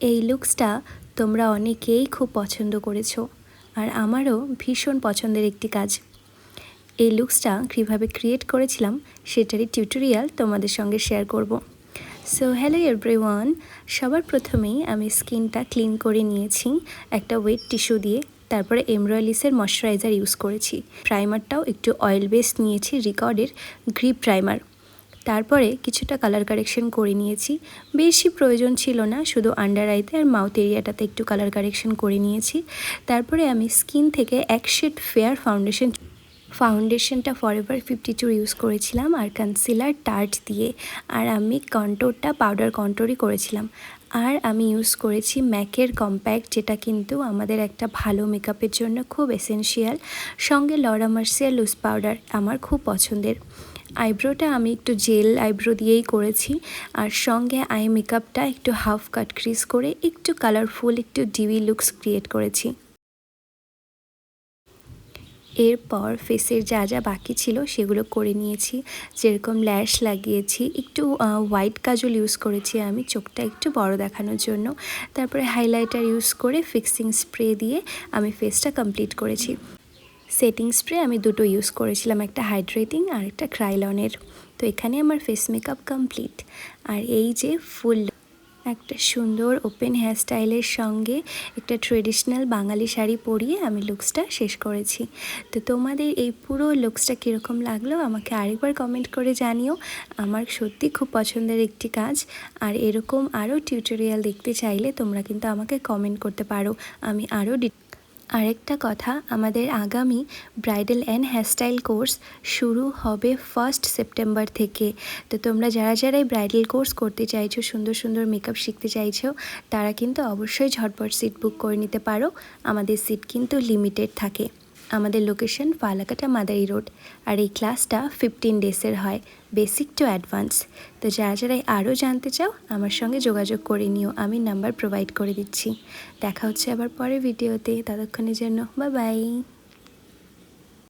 এই লুকসটা তোমরা অনেকেই খুব পছন্দ করেছো আর আমারও ভীষণ পছন্দের একটি কাজ। এই লুকসটা কীভাবে ক্রিয়েট করেছিলাম সেটারই টিউটোরিয়াল তোমাদের সঙ্গে শেয়ার করব। সো হ্যালো এভরিওয়ান, সবার প্রথমেই আমি স্কিনটা ক্লিন করে নিয়েছি একটা ওয়েট টিস্যু দিয়ে। তারপরে এমরয়েলিসের ময়শ্চারাইজার ইউজ করেছি। প্রাইমারটাও একটু অয়েল বেসড নিয়েছি, রিকর্ডের গ্রিপ প্রাইমার। তারপরে কিছুটা কালার কারেকশন করে নিয়েছি, বেশি প্রয়োজন ছিল না, শুধু আন্ডার আইতে আর মাউথ এরিয়াটাতে একটু কালার কারেকশন করে নিয়েছি। তারপরে আমি স্কিন থেকে এক শেড ফেয়ার ফাউন্ডেশনটা ফরএভার 52 ইউজ করেছিলাম আর কনসিলার টার্ট দিয়ে। আর আমি কন্ট্রোরটা পাউডার কন্ট্রোরই করেছিলাম। আর আমি ইউজ করেছি ম্যাকের কম্প্যাক্ট, যেটা কিন্তু আমাদের একটা ভালো মেকআপের জন্য খুব এসেনশিয়াল। সঙ্গে লরা মার্সিয়া লুজ পাউডার আমার খুব পছন্দের। আইব্রোটা আমি একটু জেল আইব্রো দিয়েই করেছি। আর সঙ্গে আই মেকআপটা একটু হাফ কাট ক্রিজ করে একটু কালারফুল, একটু ডিউই লুকস ক্রিয়েট করেছি। এরপর ফেসের যা যা বাকি ছিল সেগুলো করে নিয়েছি, যেরকম ল্যাশ লাগিয়েছি, একটু হোয়াইট কাজল ইউজ করেছি আমি চোখটা একটু বড় দেখানোর জন্য। তারপরে হাইলাইটার ইউজ করে ফিক্সিং স্প্রে দিয়ে আমি ফেসটা কমপ্লিট করেছি। সেটিং স্প্রে আমি দুটো ইউজ করেছিলাম, একটা হাইড্রেটিং আর একটা ক্রাইলনের। তো এখানে আমার ফেস মেকআপ কমপ্লিট। আর এই যে ফুল একটা সুন্দর ওপেন হেয়ার স্টাইলের সঙ্গে একটা ট্রেডিশনাল বাঙালি শাড়ি পরিয়ে আমি লুকসটা শেষ করেছি। তো তোমাদের এই পুরো লুকসটা কীরকম লাগলো আমাকে আরেকবার কমেন্ট করে জানিও। আমার সত্যি খুব পছন্দের একটি কাজ। আর এরকম আরও টিউটোরিয়াল দেখতে চাইলে তোমরা কিন্তু আমাকে কমেন্ট করতে পারো, আমি আরও আরেকটা কথা, আমাদের আগামী ব্রাইডাল অ্যান্ড হেয়ারস্টাইল কোর্স শুরু হবে 1 সেপ্টেম্বর থেকে। তো তোমরা যারা যারাই ব্রাইডাল কোর্স করতে চাইছো, সুন্দর সুন্দর মেকআপ শিখতে চাইছো, তারা কিন্তু অবশ্যই ঝটপট সিট বুক করে নিতে পারো। আমাদের সিট কিন্তু লিমিটেড থাকে। আমাদের লোকেশন ফালাকাটা মাদারি রোড। আর এই ক্লাসটা 15 ডেজের হয়, বেসিক টু অ্যাডভান্স। তো যারা যারাই আরও জানতে চাও আমার সঙ্গে যোগাযোগ করে নিও, আমি নাম্বার প্রোভাইড করে দিচ্ছি। দেখা হচ্ছে আবার পরের ভিডিওতে, ততক্ষণের জন্য বাই বাই।